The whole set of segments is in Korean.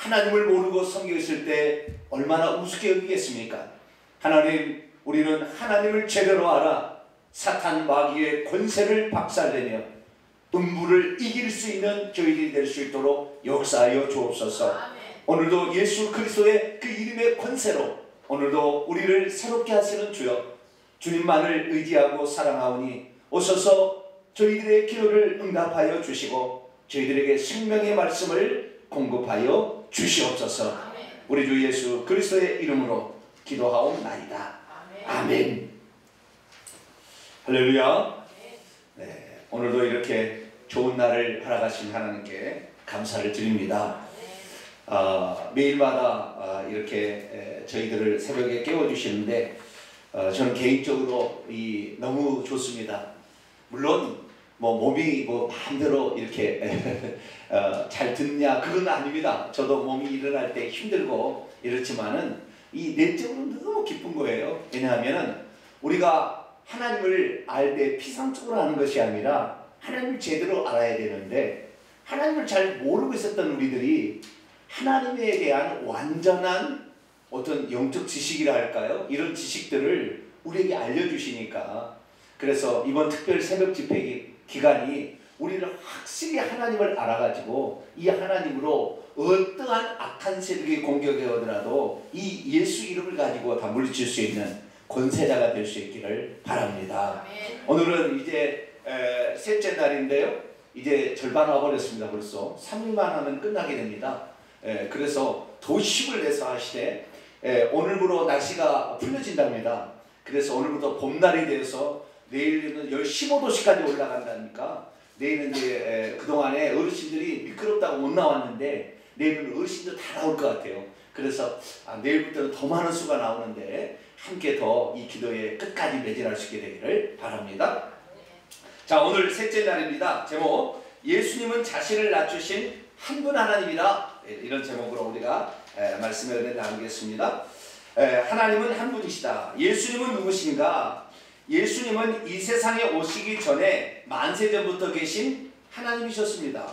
하나님을 모르고 섬겼을 때 얼마나 우습게 여기겠습니까? 하나님, 우리는 하나님을 제대로 알아 사탄 마귀의 권세를 박살내며 음부를 이길 수 있는 저희들이 될 수 있도록 역사하여 주옵소서. 오늘도 예수 그리스도의 그 이름의 권세로 오늘도 우리를 새롭게 하시는 주여, 주님만을 의지하고 사랑하오니 오소서 저희들의 기도를 응답하여 주시고 저희들에게 생명의 말씀을 공급하여 주시옵소서. 우리 주 예수 그리스도의 이름으로 기도하옵나이다. 아멘. 할렐루야. 네, 오늘도 이렇게 좋은 날을 허락하신 하나님께 감사를 드립니다. 매일마다 이렇게 저희들을 새벽에 깨워주시는데 저는 개인적으로 너무 좋습니다. 물론 몸이 마음대로 이렇게 잘 듣냐 그건 아닙니다. 저도 몸이 일어날 때 힘들고 이렇지만은 이 내적으로 너무 기쁜 거예요. 왜냐하면 우리가 하나님을 알 때 피상적으로 아는 것이 아니라 하나님을 제대로 알아야 되는데, 하나님을 잘 모르고 있었던 우리들이 하나님에 대한 완전한 어떤 영적 지식이라 할까요? 이런 지식들을 우리에게 알려주시니까, 그래서 이번 특별 새벽 집회 기간이 우리를 확실히 하나님을 알아가지고 이 하나님으로 어떠한 악한 세력이 공격해 오더라도 이 예수 이름을 가지고 다 물리칠 수 있는 권세자가 될 수 있기를 바랍니다. 오늘은 이제 셋째 날인데요. 이제 절반 와버렸습니다. 벌써 3일만 하면 끝나게 됩니다. 그래서 더 힘을 내서 하시되 오늘부로 날씨가 풀려진답니다. 그래서 오늘부터 봄날이 되어서 내일은 15도씨까지 올라간다니까, 내일은 이제 그동안에 어르신들이 미끄럽다고 못 나왔는데 내일은 어르신들 다 나올 것 같아요. 그래서 내일부터는 더 많은 수가 나오는데 함께 더 이 기도에 끝까지 매진할 수 있게 되기를 바랍니다. 자, 오늘 셋째 날입니다. 제목, 예수님은 자신을 낮추신 한 분 하나님이라, 이런 제목으로 우리가 말씀을 나누겠습니다. 하나님은 한 분이시다. 예수님은 누구신가? 예수님은 이 세상에 오시기 전에 만세전부터 계신 하나님이셨습니다.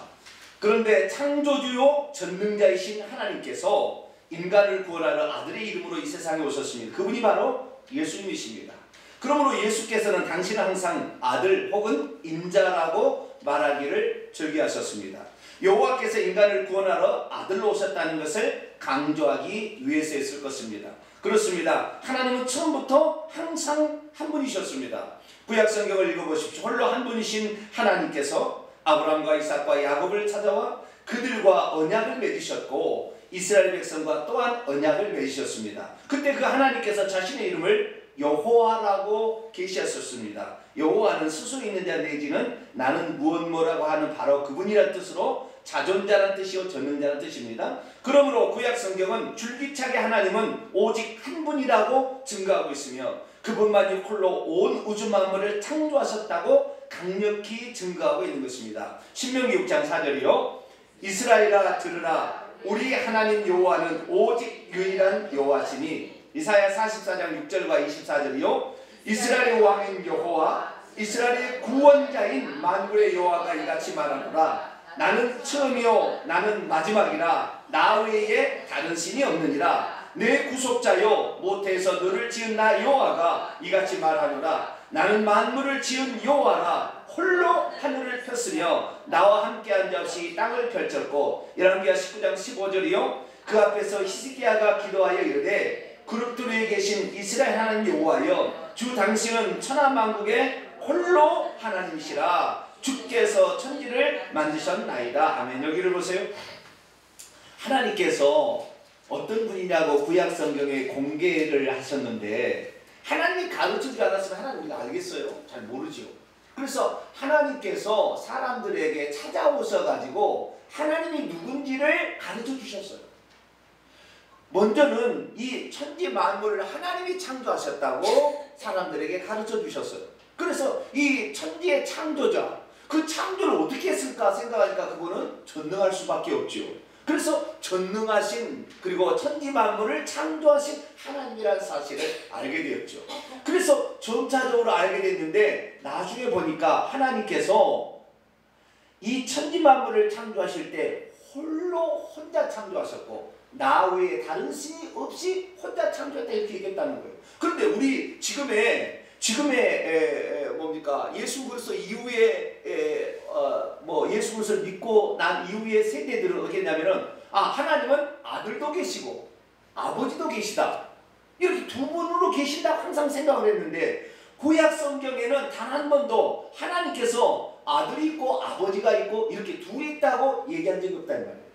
그런데 창조주요 전능자이신 하나님께서 인간을 구원하러 아들의 이름으로 이 세상에 오셨습니다. 그분이 바로 예수님이십니다. 그러므로 예수께서는 당신은 항상 아들 혹은 인자라고 말하기를 즐겨하셨습니다. 여호와께서 인간을 구원하러 아들로 오셨다는 것을 강조하기 위해서였을 것입니다. 그렇습니다. 하나님은 처음부터 항상 한 분이셨습니다. 구약 성경을 읽어보십시오. 홀로 한 분이신 하나님께서 아브라함과 이삭과 야곱을 찾아와 그들과 언약을 맺으셨고 이스라엘 백성과 또한 언약을 맺으셨습니다. 그때 그 하나님께서 자신의 이름을 여호와라고 계시하셨습니다. 여호와는 스스로 있는 자 내지는 나는 무엇뭐라고 하는 바로 그분이란 뜻으로 자존자란 뜻이요 전능자란 뜻입니다. 그러므로 구약 성경은 줄기차게 하나님은 오직 한 분이라고 증거하고 있으며 그분만이 홀로 온 우주 만물을 창조하셨다고 강력히 증거하고 있는 것입니다. 신명기 6장 4절이요. 이스라엘아 들으라, 우리 하나님 여호와는 오직 유일한 여호와시니. 이사야 44장 6절과 24절이요. 이스라엘의 왕인 여호와, 이스라엘의 구원자인 만군의 여호와가 이같이 말하노라. 나는 처음이요 나는 마지막이라. 나 외에 다른 신이 없느니라. 내 구속자요 모태에서 너를 지은 나 여호와가 이같이 말하노라. 나는 만물을 지은 여호와라. 홀로 하늘을 폈으며 나와 함께 한 자 없이 땅을 펼쳤고. 열왕기하 19장 15절이요. 그 앞에서 히스기야가 기도하여 이르되 그룹들 위에 계신 이스라엘 하나님 여호와여, 주 당신은 천하만국의 홀로 하나님이시라. 주께서 천지를 만드셨나이다. 아멘. 여기를 보세요. 하나님께서 어떤 분이냐고 구약 성경에 공개를 하셨는데, 하나님이 가르쳐주지 않았으면 하나님 우리가 알겠어요? 잘 모르죠. 그래서 하나님께서 사람들에게 찾아오셔가지고 하나님이 누군지를 가르쳐 주셨어요. 먼저는 이 천지 만물을 하나님이 창조하셨다고 사람들에게 가르쳐 주셨어요. 그래서 이 천지의 창조자, 그 창조를 어떻게 했을까 생각하니까 그분은 전능할 수밖에 없죠. 그래서 전능하신, 그리고 천지 만물을 창조하신 하나님이라는 사실을 알게 되었죠. 그래서 점차적으로 알게 됐는데 나중에 보니까 하나님께서 이 천지 만물을 창조하실 때 홀로 혼자 창조하셨고 나 외에 다른 신이 없이 혼자 창조했다 이렇게 얘기했다는 거예요. 그런데 우리 지금의 뭡니까 예수 그리스도 이후에 예수 그리스도를 믿고 난 이후의 세대들은 어떻게 했냐면은 하나님은 아들도 계시고 아버지도 계시다 이렇게 두 분으로 계신다 항상 생각을 했는데 구약 성경에는 단 한 번도 하나님께서 아들이 있고 아버지가 있고 이렇게 둘이 있다고 얘기한 적이 없다는 말이에요.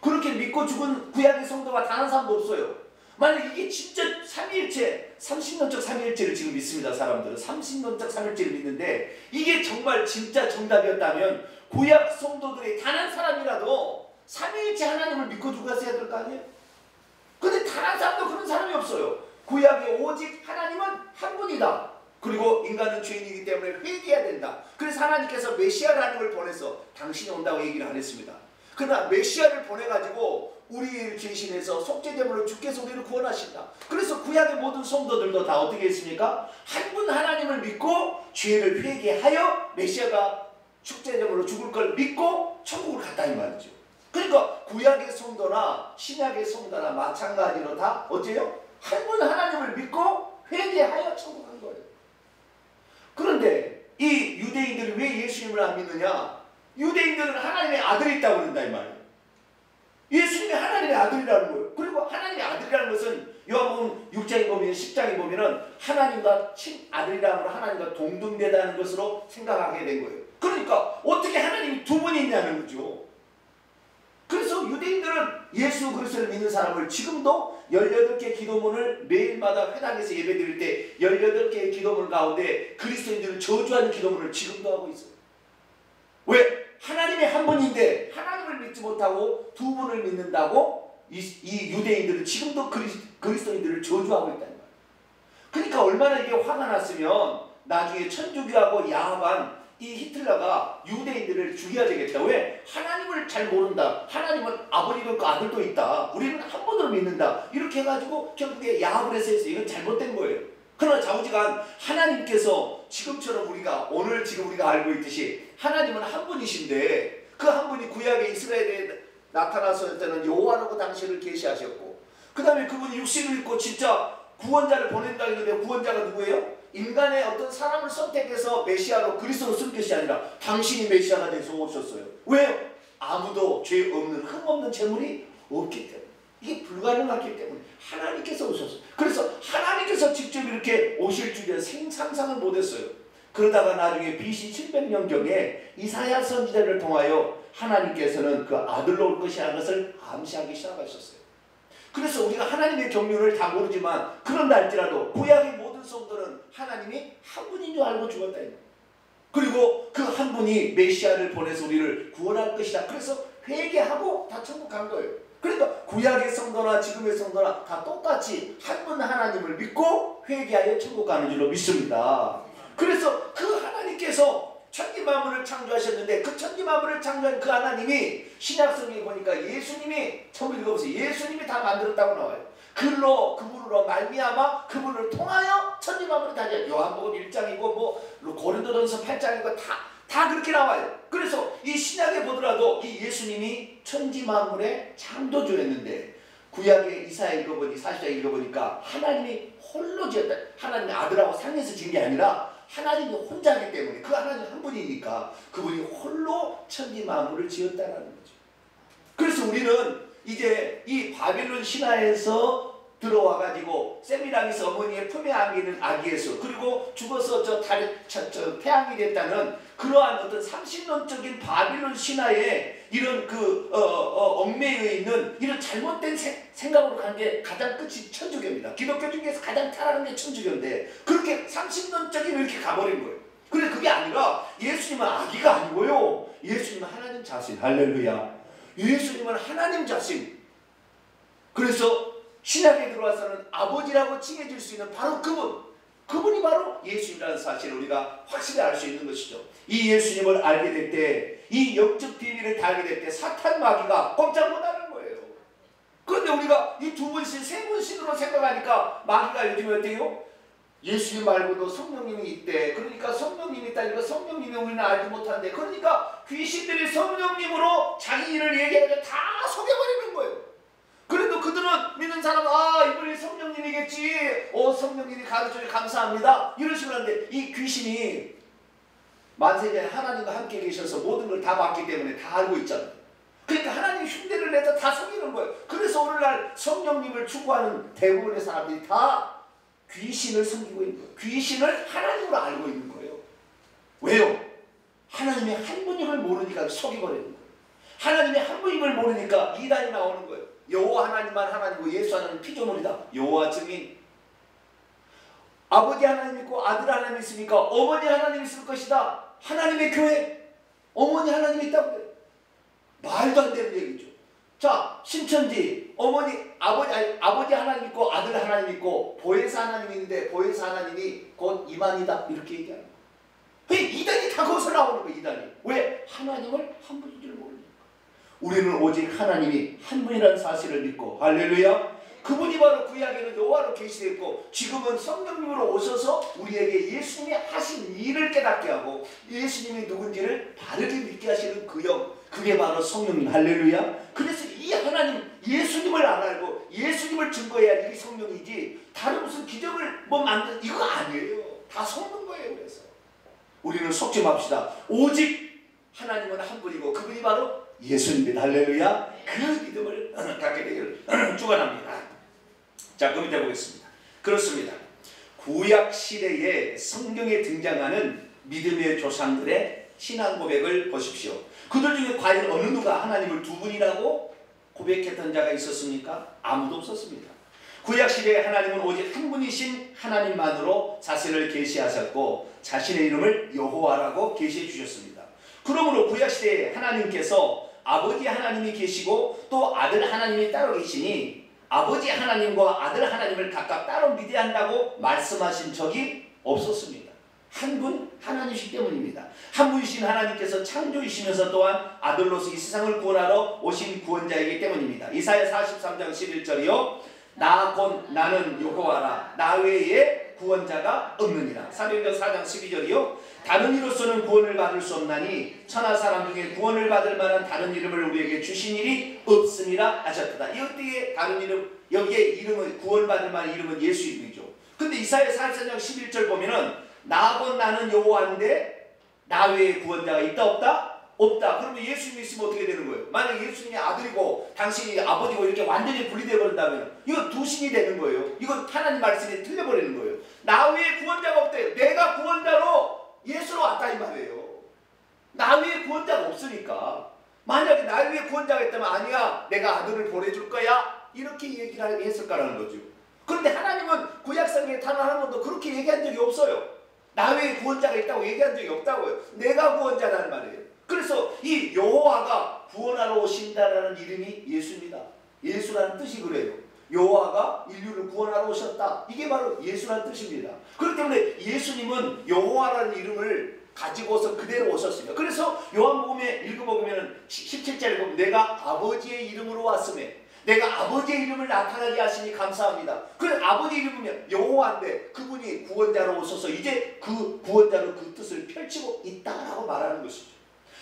그렇게 믿고 죽은 구약의 성도가 단 한 사람도 없어요. 만약 이게 진짜 삼위일체 30년적 삼위일체를 지금 믿습니다. 사람들은 30년적 삼위일체를 믿는데 이게 정말 진짜 정답이었다면 구약 성도들의 단 한 사람이라도 삼위일체 하나님을 믿고 죽었어야 될 거 아니에요? 근데 단 한 사람도 그런 사람이 없어요. 구약에 오직 하나님은 한 분이다. 그리고 인간은 죄인이기 때문에 회개해야 된다. 그래서 하나님께서 메시아라는 걸 보내서 당신이 온다고 얘기를 안 했습니다. 그러나 메시아를 보내가지고 우리를 대신해서 속죄제물로 주께서 우리를 구원하신다. 그래서 구약의 모든 성도들도 다 어떻게 했습니까? 한 분 하나님을 믿고 죄를 회개하여 메시아가 속죄제물로 죽을 걸 믿고 천국을 갔다 이 말이죠. 그러니까 구약의 성도나 신약의 성도나 마찬가지로 다 어째요? 한 분 하나님을 믿고 회개하여 천국 간 거예요. 그런데 이 유대인들이 왜 예수님을 안 믿느냐? 유대인들은 하나님의 아들이 있다고 그런다 이 말이에요. 예수님이 하나님의 아들이라는 거예요. 그리고 하나님의 아들이라는 것은 요한복음 6장에 보면 10장에 보면은 하나님과 친아들이라는 하나님과 동등되다는 것으로 생각하게 된 거예요. 그러니까 어떻게 하나님이 두 분이 있냐는 거죠. 그래서 유대인들은 예수 그리스도를 믿는 사람을 지금도 18개 기도문을 매일마다 회당에서 예배드릴 때 18개의 기도문 가운데 그리스도인들을 저주하는 기도문을 지금도 하고 있어요. 왜? 하나님이 한 분인데 하나님을 믿지 못하고 두 분을 믿는다고 이 유대인들은 지금도 그리스도인들을 저주하고 있다는 거예요. 그러니까 얼마나 이게 화가 났으면 나중에 천주교하고 야합한 이 히틀러가 유대인들을 죽여야 되겠다. 왜? 하나님을 잘 모른다. 하나님은 아버지도 있고 아들도 있다. 우리는 한 분으로 믿는다. 이렇게 해가지고 결국에 야합을 해서 이건 잘못된 거예요. 그러나 좌우지간 하나님께서 지금처럼 지금 우리가 알고 있듯이 하나님은 한 분이신데 그 한 분이 구약의 이스라엘에 나타났을 때는 여호와라고 당신을 계시하셨고 그 다음에 그분이 육신을 입고 진짜 구원자를 보낸다 했는데 구원자가 누구예요? 인간의 어떤 사람을 선택해서 메시아로 그리스도로 쓴 것이 아니라 당신이 메시아가 돼서 오셨어요. 왜요? 아무도 죄 없는 흠없는 재물이 없기 때문에 이게 불가능하기 때문에 하나님께서 오셨어요. 그래서 하나님께서 직접 이렇게 오실 줄에 상상을 못했어요. 그러다가 나중에 BC 700년경에 이사야 선지자를 통하여 하나님께서는 그 아들로 올 것이라는 것을 암시하기 시작하셨어요. 그래서 우리가 하나님의 경륜을 다 모르지만 그런다 할지라도 구약의 모든 성도는 하나님이 한 분인 줄 알고 죽었다. 그리고 그 한 분이 메시아를 보내서 우리를 구원할 것이다. 그래서 회개하고 다 천국 간 거예요. 그러니까 구약의 성도나 지금의 성도나 다 똑같이 한 분 하나님을 믿고 회개하여 천국 가는 줄로 믿습니다. 그래서 그 하나님께서 천지만물을 창조하셨는데 그 천지만물을 창조한 그 하나님이 신약성경에 보니까 예수님이 처음 읽어보세요. 예수님이 다 만들었다고 나와요. 그분으로 말미암아 그분을 통하여 천지만물을 다져. 요한복음 1장이고 고린도전서 8장이고 다 그렇게 나와요. 그래서 이 신약에 보더라도 이 예수님이 천지만물의 창조주였는데 구약의 이사야 읽어보니 40장 읽어보니까 하나님이 홀로 지었다. 하나님의 아들하고 상해서 지은 게 아니라 하나님이 혼자이기 때문에 그 하나님 한 분이니까 그분이 홀로 천지 만물을 지었다라는 거죠. 그래서 우리는 이제 이 바빌론 신화에서 들어와가지고 세미라미스 어머니의 품에 안기는 아기 예수 그리고 죽어서 태양이 됐다는 그러한 어떤 30년적인 바빌론 신화에 이런 얽매여 있는 이런 잘못된 생각으로 간 게 가장 끝이 천주교입니다. 기독교 중에서 가장 타락한 게 천주교인데 그렇게 30년적인 이렇게 가버린 거예요. 그런데 그게 아니라 예수님은 아기가 아니고요. 예수님은 하나님 자신. 할렐루야. 예수님은 하나님 자신. 그래서 신약에 들어와서는 아버지라고 칭해질 수 있는 바로 그분이 바로 예수님이라는 사실을 우리가 확실히 알 수 있는 것이죠. 이 예수님을 알게 될 때, 이 영적 비밀을 다 알게 될 때 사탄 마귀가 꼼짝 못하는 거예요. 그런데 우리가 이 두 분신, 세 분신으로 생각하니까 마귀가 요즘에 어때요? 예수님 말고도 성령님이 있대. 그러니까 성령님이 있다니까 성령님이 우리는 알지 못한대. 그러니까 귀신들이 성령님으로 자기 일을 얘기하니까 다 속여버리는 거예요. 그래도 그들은 믿는 사람은 이분이 성령님이겠지. 성령님이 가르쳐줘 감사합니다. 이런 식으로 하는데 이 귀신이 만세전에 하나님과 함께 계셔서 모든 걸 다 봤기 때문에 다 알고 있잖아요. 그러니까 하나님 흉내를 내서 다 속이는 거예요. 그래서 오늘날 성령님을 추구하는 대부분의 사람들이 다 귀신을 섬기고 있는 거예요. 귀신을 하나님으로 알고 있는 거예요. 왜요? 하나님의 한 분임을 모르니까 속여버리는 거예요. 하나님의 한 분임을 모르니까 이단이 나오는 거예요. 여호와 하나님만 하나님이고 예수 하나님 피조물이다. 여호와 증인. 아버지 하나님 있고 아들 하나님 있으니까 어머니 하나님 있을 것이다. 하나님의 교회 어머니 하나님이 있다고 그래요. 말도 안 되는 얘기죠. 자, 신천지 아버지 하나님 있고 아들 하나님 있고 보혜사 하나님이 있는데 보혜사 하나님이 곧 이만이다 이렇게 얘기하는 거예요. 이단이 다 거기서 나오는 거예요. 이단이. 왜? 하나님을 한 분인 줄 모르니까. 우리는 오직 하나님이 한 분이라는 사실을 믿고 할렐루야. 그분이 바로 구약에는 여호와로 계시되었고 지금은 성령님으로 오셔서 우리에게 예수님이 하신 일을 깨닫게 하고 예수님이 누군지를 바르게 믿게 하시는 그 영, 그게 바로 성령님. 할렐루야. 그래서 이 하나님 예수님을 안 알고 예수님을 증거해야 이게 성령이지 다른 무슨 기적을 만든 이거 아니에요. 다 속는 거예요. 그래서 우리는 속지 맙시다. 오직 하나님은 한 분이고 그분이 바로 예수님입니다. 할렐루야. 그 믿음을 갖게 되기를 축원합니다. 자, 그 밑에 보겠습니다. 그렇습니다. 구약 시대에 성경에 등장하는 믿음의 조상들의 신앙 고백을 보십시오. 그들 중에 과연 어느 누가 하나님을 두 분이라고 고백했던 자가 있었습니까? 아무도 없었습니다. 구약 시대에 하나님은 오직 한 분이신 하나님만으로 자신을 계시하셨고 자신의 이름을 여호와라고 계시해 주셨습니다. 그러므로 구약 시대에 하나님께서 아버지 하나님이 계시고 또 아들 하나님이 따로 계시니 아버지 하나님과 아들 하나님을 각각 따로 믿어야 한다고 말씀하신 적이 없었습니다. 한 분 하나님이시기 때문입니다. 한 분이신 하나님께서 창조이시면서 또한 아들로서 이 세상을 구원하러 오신 구원자이기 때문입니다. 이사야 43장 11절이요. 나 곧 나는 여호와라 나 외에 구원자가 없느니라. 사도행전 4장 12절이요. 다른 이로서는 구원을 받을 수 없나니 천하 사람 중에 구원을 받을 만한 다른 이름을 우리에게 주신 일이 없음이라 하셨다. 여기에 다른 이름, 여기에 이름은 구원받을 만한 이름은 예수 이름이죠. 근데 이사야 44장 11절 보면은 나 곧 나는 여호와인데 나 외에 구원자가 있다 없다? 없다. 그러면 예수님이 있으면 어떻게 되는 거예요? 만약 예수님이 아들이고 당신이 아버지고 이렇게 완전히 분리되어 버린다면 이건 두 신이 되는 거예요. 이건 하나님 말씀에 틀려버리는 거예요. 나 외에 구원자가 없대. 내가 구원자로 예수로 왔다 이 말이에요. 나 위에 구원자가 없으니까. 만약에 나 위에 구원자가 있다면 아니야 내가 아들을 보내줄 거야 이렇게 얘기를 했을까라는 거죠. 그런데 하나님은 구약성경에 단 한 번도 그렇게 얘기한 적이 없어요. 나 위에 구원자가 있다고 얘기한 적이 없다고요. 내가 구원자라는 말이에요. 그래서 이 여호와가 구원하러 오신다라는 이름이 예수입니다. 예수라는 뜻이 그래요. 여호와가 인류를 구원하러 오셨다. 이게 바로 예수라는 뜻입니다. 그렇기 때문에 예수님은 여호와라는 이름을 가지고서 그대로 오셨습니다. 그래서 요한복음에 읽어보면 17절에 보면 내가 아버지의 이름으로 왔음에 내가 아버지의 이름을 나타나게 하시니 감사합니다. 그 아버지 이름이면 여호와인데 그분이 구원자로 오셔서 이제 그 구원자로 그 뜻을 펼치고 있다라고 말하는 것이죠.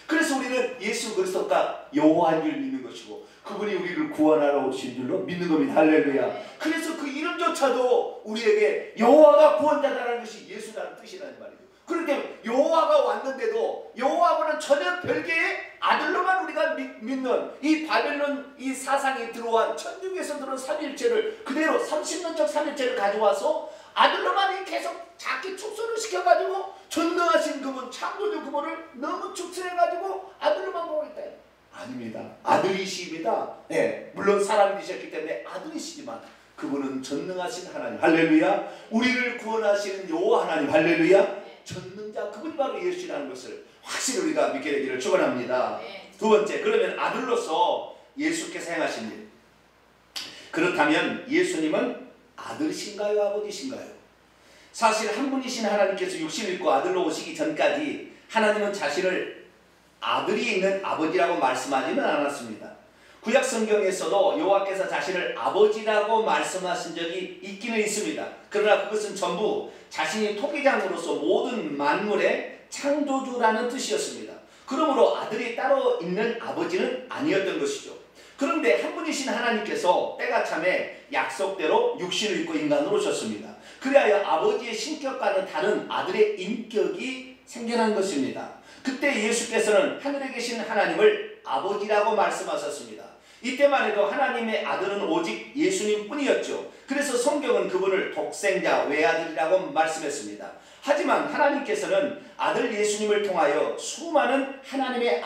그래서 우리는 예수 그리스도가 여호와인 줄 믿는 것이고 그분이 우리를 구원하러 오신 줄로 믿는 겁니다. 할렐루야. 그래서 그 이름조차도 우리에게 여호와가 구원자라는 것이 예수라는 뜻이라는 말이에요. 그런데 여호와가 왔는데도 여호와하고는 전혀 별개의 아들로만 우리가 믿는 이 바벨론 이 사상이 들어온 천주교에서 들어온 삼위일체를 그대로 30년적 삼위일체를 가져와서 아들로만 계속 자기 축소를 시켜가지고 전능하신 그분 창조주 그분을 너무 축소해가지고 아들로만 보고 있다. 아닙니다. 아들이십니다. 네, 물론 사람이 되셨기 때문에 아들이시지만 그분은 전능하신 하나님. 할렐루야. 우리를 구원하시는 여호와 하나님. 할렐루야. 전능자 그분이 바로 예수라는 것을 확실히 우리가 믿게 되기를 축원합니다. 두 번째, 그러면 아들로서 예수께서 행하신 일. 그렇다면 예수님은 아들이신가요? 아버지신가요? 사실 한 분이신 하나님께서 육신을 입고 아들로 오시기 전까지 하나님은 자신을 아들이 있는 아버지라고 말씀하지는 않았습니다. 구약 성경에서도 여호와께서 자신을 아버지라고 말씀하신 적이 있기는 있습니다. 그러나 그것은 전부 자신이 토기장으로서 모든 만물의 창조주라는 뜻이었습니다. 그러므로 아들이 따로 있는 아버지는 아니었던 것이죠. 그런데 한 분이신 하나님께서 때가 참에 약속대로 육신을 입고 인간으로 오셨습니다. 그리하여 아버지의 신격과는 다른 아들의 인격이 생겨난 것입니다. 그때 예수께서는 하늘에 계신 하나님을 아버지라고 말씀하셨습니다. 이때만 해도 하나님의 아들은 오직 예수님 뿐이었죠. 그래서 성경은 그분을 독생자 외아들이라고 말씀했습니다. 하지만 하나님께서는 아들 예수님을 통하여 수많은 하나님의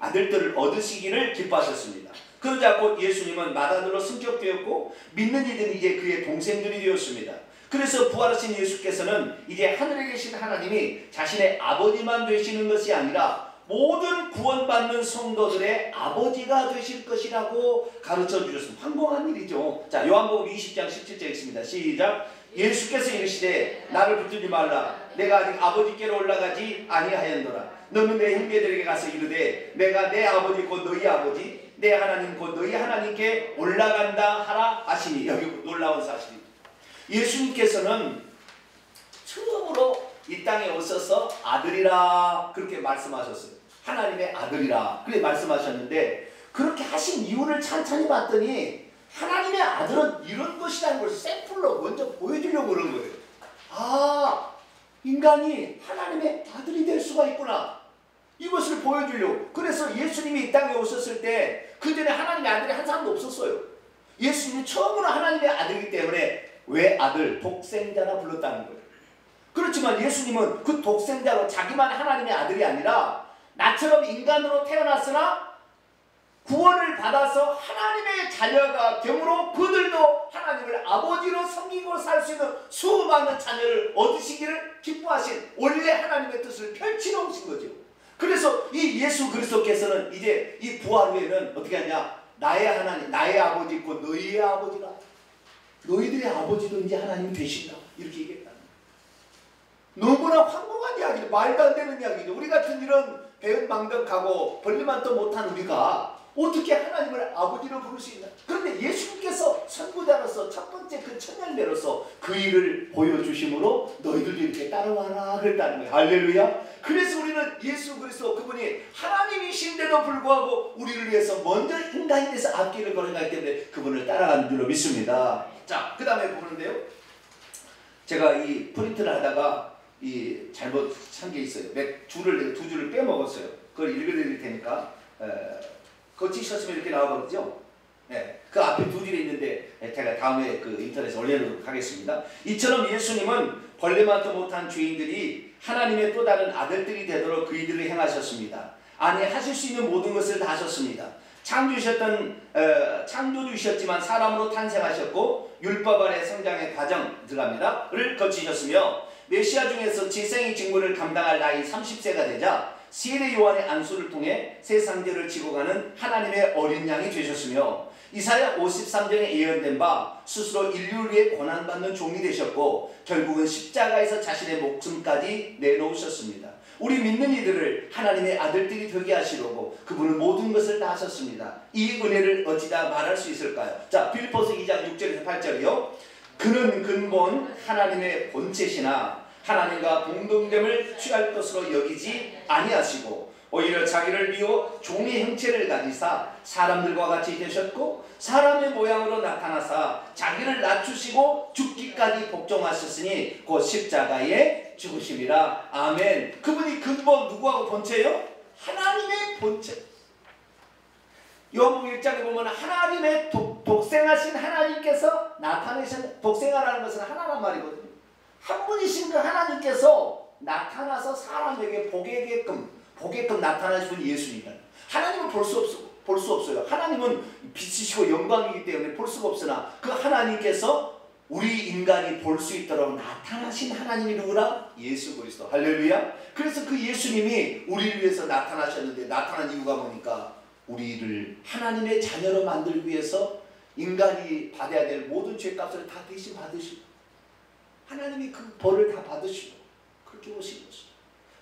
아들들을 얻으시기를 기뻐하셨습니다. 그러자 곧 예수님은 맏아들로 승격되었고 믿는 이들은 이제 그의 동생들이 되었습니다. 그래서 부활하신 예수께서는 이제 하늘에 계신 하나님이 자신의 아버지만 되시는 것이 아니라 모든 구원받는 성도들의 아버지가 되실 것이라고 가르쳐 주셨습니다. 황공한 일이죠. 자, 요한복음 20장 17절 있습니다. 시작. 예수께서 이르시되 나를 붙들지 말라. 내가 아직 아버지께로 올라가지 아니하였노라. 너는 내 형제들에게 가서 이르되 내가 내 아버지 곧 너희 아버지 내 하나님 곧 너희 하나님께 올라간다 하라 하시니. 여기 놀라운 사실입니다. 예수님께서는 처음으로 이 땅에 오셔서 아들이라 그렇게 말씀하셨어요. 하나님의 아들이라 그렇게 말씀하셨는데, 그렇게 하신 이유를 찬찬히 봤더니 하나님의 아들은 이런 것이라는 걸 샘플로 먼저 보여주려고 그런 거예요. 아, 인간이 하나님의 아들이 될 수가 있구나, 이것을 보여주려고. 그래서 예수님이 이 땅에 오셨을 때 그전에 하나님의 아들이 한 사람도 없었어요. 예수님이 처음으로 하나님의 아들이기 때문에 외아들, 독생자라 불렀다는 거예요. 그렇지만 예수님은 그 독생자로 자기만 하나님의 아들이 아니라 나처럼 인간으로 태어났으나 구원을 받아서 하나님의 자녀가 되므로 그들도 하나님을 아버지로 섬기고 살 수 있는 수많은 자녀를 얻으시기를 기뻐하신 원래 하나님의 뜻을 펼쳐놓으신 거죠. 그래서 이 예수 그리스도께서는 이제 이 부활 후에는 어떻게 하냐, 나의 하나님, 나의 아버지 곧 너희의 아버지라, 너희들의 아버지도 이제 하나님이 되신다, 이렇게 얘기했다. 너무나 황당한 이야기죠. 말도 안 되는 이야기죠. 우리 같은 이런 배은망덕하고 벌림만도 못한 우리가 어떻게 하나님을 아버지로 부를 수 있나? 그런데 예수님께서 선구자로서 첫 번째 그 첫 열매로서 그 일을 보여주심으로 너희들도 이렇게 따라와라 그랬다는 거예요. 할렐루야. 그래서 우리는 예수 그리스도 그분이 하나님이신데도 불구하고 우리를 위해서 먼저 인간에 대해서 앞길을 걸어가기 때문에 그분을 따라가는 줄로 믿습니다. 자, 그 다음에 보는데요, 제가 이 프린트를 하다가 이 잘못한 게 있어요. 두 줄을 빼먹었어요. 그걸 읽어드릴 테니까 거치셨으면 이렇게 나와버리죠. 네, 그 앞에 두 줄이 있는데 제가 다음에 그 인터넷에 올려놓도록 하겠습니다. 이처럼 예수님은 벌레만도 못한 죄인들이 하나님의 또 다른 아들들이 되도록 그 일들을 행하셨습니다. 아니, 하실 수 있는 모든 것을 다 하셨습니다. 창조주셨지만 사람으로 탄생하셨고 율법 아래 성장의 과정 들어갑니다.를 거치셨으며 메시아 중에서 지생의 직무를 감당할 나이 30세가 되자 세례 요한의 안수를 통해 세상 죄를 지고 가는 하나님의 어린 양이 되셨으며 이사야 53장에 예언된 바 스스로 인류를 위해 고난받는 종이 되셨고 결국은 십자가에서 자신의 목숨까지 내놓으셨습니다. 우리 믿는 이들을 하나님의 아들들이 되게 하시려고 그분은 모든 것을 다 하셨습니다. 이 은혜를 어찌다 말할 수 있을까요? 자, 빌립보서 2장 6절에서 8절이요. 그는 근본 하나님의 본체시나 하나님과 동등됨을 취할 것으로 여기지 아니하시고 오히려 자기를 비워 종의 형체를 가지사 사람들과 같이 되셨고 사람의 모양으로 나타나사 자기를 낮추시고 죽기까지 복종하셨으니 곧 십자가에 죽으심이라. 아멘. 그분이 근본 누구하고 본체요? 하나님의 본체. 요한복음 1장에 보면 하나님의 독생하신 하나님께서 나타내신, 독생하라는 것은 하나란 말이거든요. 한 분이신 그 하나님께서 나타나서 사람에게 보게끔 나타나신 분이 예수님이다. 하나님은 볼 수 없어요. 하나님은 빛이시고 영광이기 때문에 볼 수가 없으나 그 하나님께서 우리 인간이 볼 수 있도록 나타나신 하나님이 누구라? 예수 그리스도. 할렐루야. 그래서 그 예수님이 우리를 위해서 나타나셨는데 나타난 이유가 뭐니까 우리를 하나님의 자녀로 만들기 위해서 인간이 받아야 될 모든 죄값을 다 대신 받으시고 하나님이 그 벌을 다 받으시고 그렇게 오신 것입니다.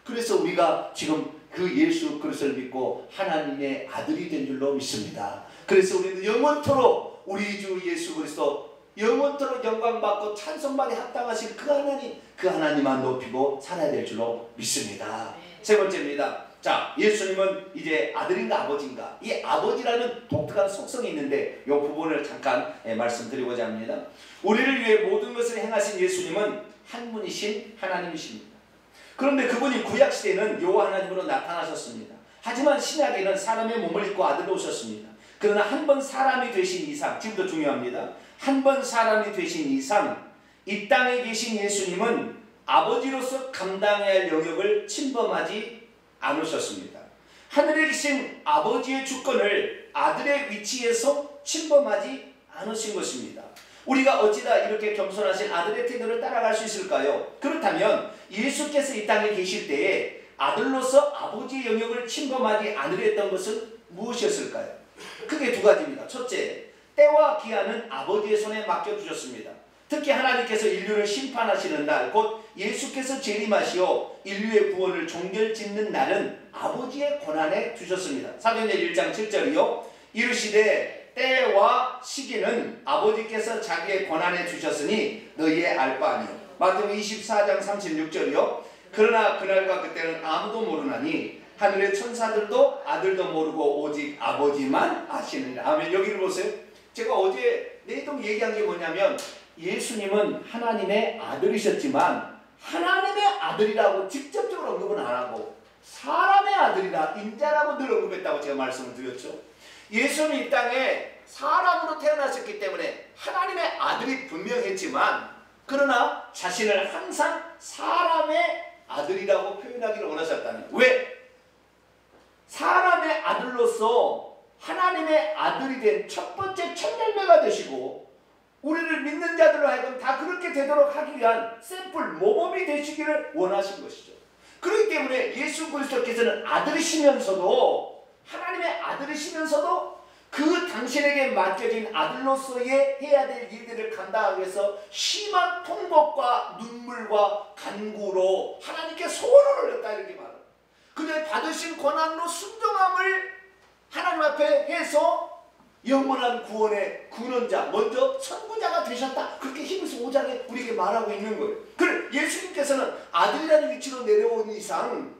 그래서 우리가 지금 그 예수 그리스도를 믿고 하나님의 아들이 된 줄로 믿습니다. 그래서 우리는 영원토록 우리 주 예수 그리스도 영원토록 영광받고 찬송받이 합당하신 그 하나님만 높이고 살아야 될 줄로 믿습니다. 세 번째입니다. 자, 예수님은 이제 아들인가 아버지인가? 이 아버지라는 독특한 속성이 있는데 이 부분을 잠깐 말씀드리고자 합니다. 우리를 위해 모든 것을 행하신 예수님은 한 분이신 하나님이십니다. 그런데 그분이 구약시대에는 여호와 하나님으로 나타나셨습니다. 하지만 신약에는 사람의 몸을 입고 아들로 오셨습니다. 그러나 한 번 사람이 되신 이상, 지금도 중요합니다. 한 번 사람이 되신 이상 이 땅에 계신 예수님은 아버지로서 감당해야 할 영역을 침범하지 않으셨습니다. 하늘에 계신 아버지의 주권을 아들의 위치에서 침범하지 않으신 것입니다. 우리가 어찌다 이렇게 겸손하신 아들의 태도를 따라갈 수 있을까요? 그렇다면 예수께서 이 땅에 계실 때에 아들로서 아버지의 영역을 침범하지 않으려 했던 것은 무엇이었을까요? 크게 두 가지입니다. 첫째, 때와 기한은 아버지의 손에 맡겨주셨습니다. 특히 하나님께서 인류를 심판하시는 날, 곧 예수께서 재림하시어 인류의 구원을 종결짓는 날은 아버지의 권한에 두셨습니다. 사도행전 1장 7절이요. 이르시되 때와 시기는 아버지께서 자기의 권한에 주셨으니 너희의 알 바 아니요. 마태복음 24장 36절이요. 그러나 그날과 그때는 아무도 모르나니 하늘의 천사들도 아들도 모르고 오직 아버지만 아시느니라. 아멘. 여기를 보세요. 제가 어제 내동 얘기한 게 뭐냐면 예수님은 하나님의 아들이셨지만 하나님의 아들이라고 직접적으로 언급은 안 하고 사람의 아들이라 인자라고 늘 언급했다고 제가 말씀을 드렸죠. 예수는 이 땅에 사람으로 태어나셨기 때문에 하나님의 아들이 분명했지만 그러나 자신을 항상 사람의 아들이라고 표현하기를 원하셨다는 거예요. 왜? 사람의 아들로서 하나님의 아들이 된 첫 번째 첫 열매가 되시고 우리를 믿는 자들로 하여금 다 그렇게 되도록 하기 위한 샘플 모범이 되시기를 원하신 것이죠. 그렇기 때문에 예수 그리스도께서는 아들이시면서도 하나님의 아들이시면서도 그 당신에게 맡겨진 아들로서의 해야 될 일들을 감당하기 위해서 심한 통곡과 눈물과 간구로 하나님께 소원을 올렸다 이렇게 말합니다. 그의 받으신 권한으로 순종함을 하나님 앞에 해서 영원한 구원의 근원자, 먼저 선구자가 되셨다. 그렇게 히브리서 5장에 우리에게 말하고 있는 거예요. 그래 예수님께서는 아들이라는 위치로 내려온 이상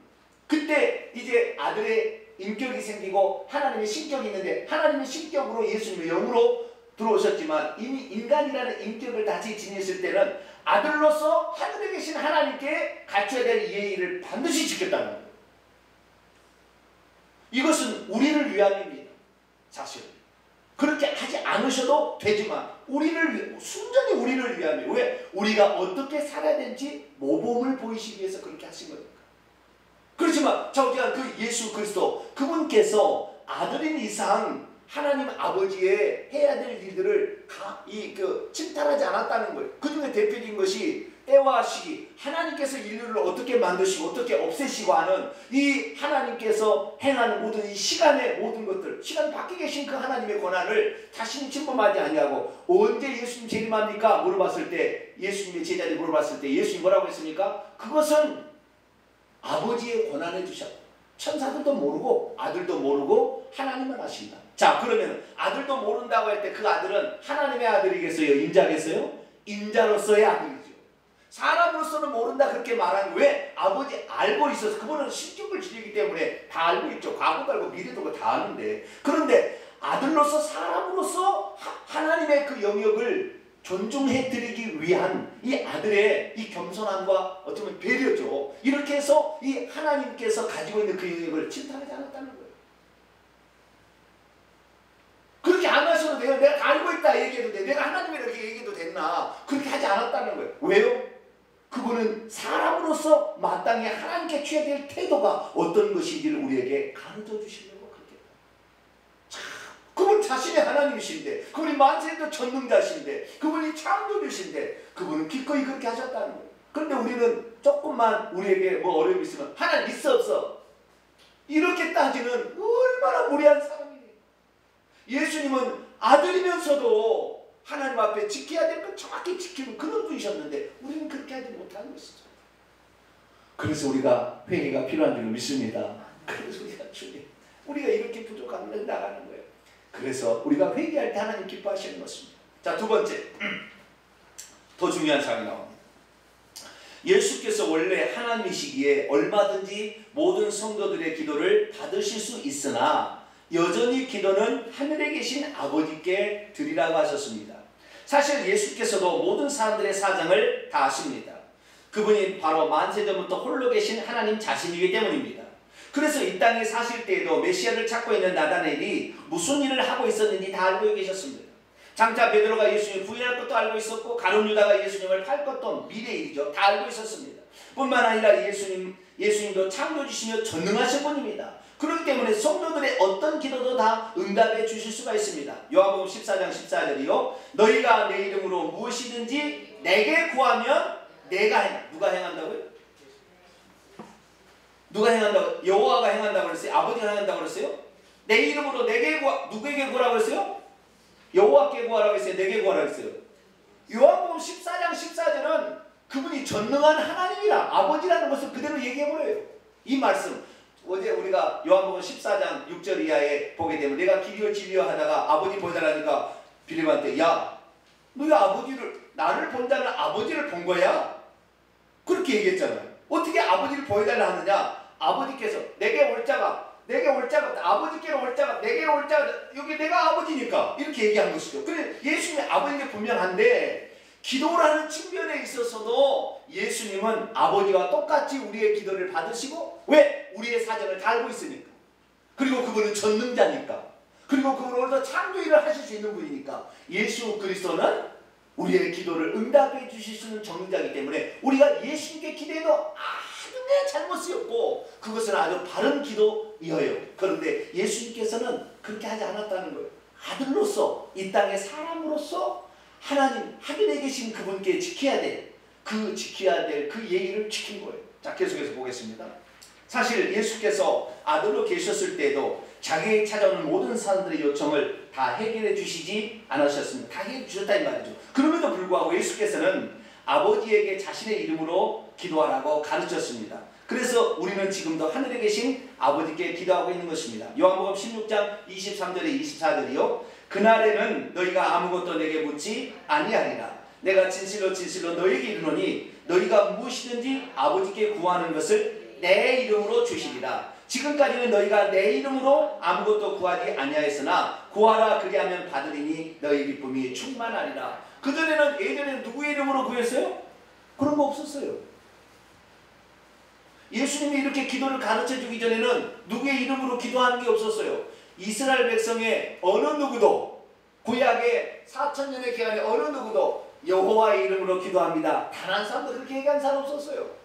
그때 이제 아들의 인격이 생기고 하나님의 신격이 있는데 하나님의 신격으로 예수님의 영으로 들어오셨지만 이미 인간이라는 인격을 다시 지녔을 때는 아들로서 하늘에 계신 하나님께 갖춰야 될 예의를 반드시 지켰다는 거예요. 이것은 우리를 위함입니다. 사실은. 그렇게 하지 않으셔도 되지만 순전히 우리를 위함이에요. 왜? 우리가 어떻게 살아야 되는지 모범을 보이시기 위해서 그렇게 하신 거니까. 그렇지만 저기한 그 예수 그리스도 그분께서 아들인 이상 하나님 아버지의 해야 될 일들을 침탈하지 않았다는 거예요. 그 중에 대표적인 것이 때와 시기, 하나님께서 인류를 어떻게 만드시고 어떻게 없애시고 하는 이 하나님께서 행하는 모든 이 시간의 모든 것들, 시간 밖에 계신 그 하나님의 권한을 자신이 침범하지 아니하고 언제 예수님 재림합니까? 물어봤을 때 예수님의 제자들이 물어봤을 때 예수님이 뭐라고 했습니까? 그것은 아버지의 권한에 두셨다. 천사들도 모르고 아들도 모르고 하나님만 아신다. 자, 그러면 아들도 모른다고 할 때 그 아들은 하나님의 아들이겠어요? 인자겠어요? 인자로서의 아들이죠. 사람으로서는 모른다 그렇게 말한 거예요. 왜? 아버지 알고 있어서 그분은 신격을 지니기 때문에 다 알고 있죠. 과거도 알고 미래도 알고 다 아는데 그런데 아들로서 사람으로서 하나님의 그 영역을 존중해드리기 위한 이 아들의 이 겸손함과 어쩌면 배려죠. 이렇게 해서 이 하나님께서 가지고 있는 그 영역을 침탈하지 않았다는 거예요. 그렇게 안 하셔도 돼요. 내가 다 알고 있다 얘기해도 돼. 내가 하나님이라고 얘기해도 됐나. 그렇게 하지 않았다는 거예요. 왜요? 그분은 사람으로서 마땅히 하나님께 취해야 될 태도가 어떤 것인지를 우리에게 가르쳐 주시려고 그렇게 해요. 그분 자신이 하나님이신데 그분이 만세도 전능자신데 그분이 창조주신데 그분은 기꺼이 그렇게 하셨다는 거예요. 그런데 우리는 조금만 우리에게 뭐 어려움이 있으면 하나님 있어 없어 이렇게 따지는 얼마나 무례한 사람이에요. 예수님은 아들이면서도 하나님 앞에 지켜야 될 건 정확히 지키는 그런 분이셨는데 우리는 그렇게 하지 못하는 것이죠. 그래서 우리가 회개가 필요한 줄 믿습니다. 그래서 주님, 우리가 이렇게 부족하면 나가는 거예요. 그래서 우리가 회개할 때 하나님 기뻐하시는 것입니다. 자, 두 번째, 더 중요한 사항이 나옵니다. 예수께서 원래 하나님이시기에 얼마든지 모든 성도들의 기도를 받으실 수 있으나 여전히 기도는 하늘에 계신 아버지께 드리라고 하셨습니다. 사실 예수께서도 모든 사람들의 사정을 다 아십니다. 그분이 바로 만세전부터 홀로 계신 하나님 자신이기 때문입니다. 그래서 이 땅에 사실 때에도 메시아를 찾고 있는 나다나엘이 무슨 일을 하고 있었는지 다 알고 계셨습니다. 장차 베드로가 예수님을 부인할 것도 알고 있었고 가룟 유다가 예수님을 팔 것도 미래의 일이죠. 다 알고 있었습니다. 뿐만 아니라 예수님도 창조주시며 전능하신 분입니다. 그렇기 때문에 성도들의 어떤 기도도 다 응답해 주실 수가 있습니다. 요한복음 14장 14절이요. 너희가 내 이름으로 무엇이든지 내게 구하면 내가 누가 행한다고요? 누가 행한다고? 여호와가 행한다고 그랬어요? 아버지가 행한다고 그랬어요? 내 이름으로 내게 누구에게 구하라고 그랬어요? 여호와께 구하라고 했어요? 내게 구하라고 했어요? 요한복음 14장 14절은 그분이 전능한 하나님이라 아버지라는 것을 그대로 얘기해버려요. 이 말씀 어제 우리가 요한복음 14장 6절 이하에 보게 되면 내가 기리어 하다가 아버지 보여달라니까 빌립한테 야 너희 아버지를 나를 본다면 아버지를 본 거야? 그렇게 얘기했잖아요. 어떻게 아버지를 보여달라 하느냐? 아버지께서 내게 올 자가 아버지께로 올 자가 내게로 올 자가 여기 내가 아버지니까 이렇게 얘기한 것이죠. 그래 예수님이 아버지가 분명한데 기도를 하는 측면에 있어서도 예수님은 아버지와 똑같이 우리의 기도를 받으시고 왜? 우리의 사정을 다 알고 있으니까. 그리고 그분은 전능자니까. 그리고 그분은 오늘도 창조일을 하실 수 있는 분이니까. 예수 그리스도는 우리의 기도를 응답해 주실 수 있는 전능자이기 때문에 우리가 예수님께 기도해도 아주 내 잘못이었고 그것은 아주 바른 기도이어요. 그런데 예수님께서는 그렇게 하지 않았다는 거예요. 아들로서 이 땅의 사람으로서 하나님 하늘에 계신 그분께 지켜야 될 그 예의를 지킨 거예요. 자, 계속해서 보겠습니다. 사실 예수께서 아들로 계셨을 때도 자기에게 찾아오는 모든 사람들의 요청을 다 해결해 주시지 않으셨습니다. 다 해결해 주셨다 이 말이죠. 그럼에도 불구하고 예수께서는 아버지에게 자신의 이름으로 기도하라고 가르쳤습니다. 그래서 우리는 지금도 하늘에 계신 아버지께 기도하고 있는 것입니다. 요한복음 16장 23절에 24절이요. 그날에는 너희가 아무것도 내게 묻지 아니하리라. 내가 진실로 진실로 너희에게 이르노니 너희가 무엇이든지 아버지께 구하는 것을 내 이름으로 주시리라. 지금까지는 너희가 내 이름으로 아무것도 구하지 아니하였으나 구하라 그리하면 받으리니 너희 기쁨이 충만하리라. 예전에는 누구의 이름으로 구했어요? 그런 거 없었어요. 예수님이 이렇게 기도를 가르쳐 주기 전에는 누구의 이름으로 기도하는 게 없었어요. 이스라엘 백성의 어느 누구도 구약의 4000년의 기간에 어느 누구도 여호와의 이름으로 기도합니다. 단 한 사람도 그렇게 얘기한 사람 없었어요.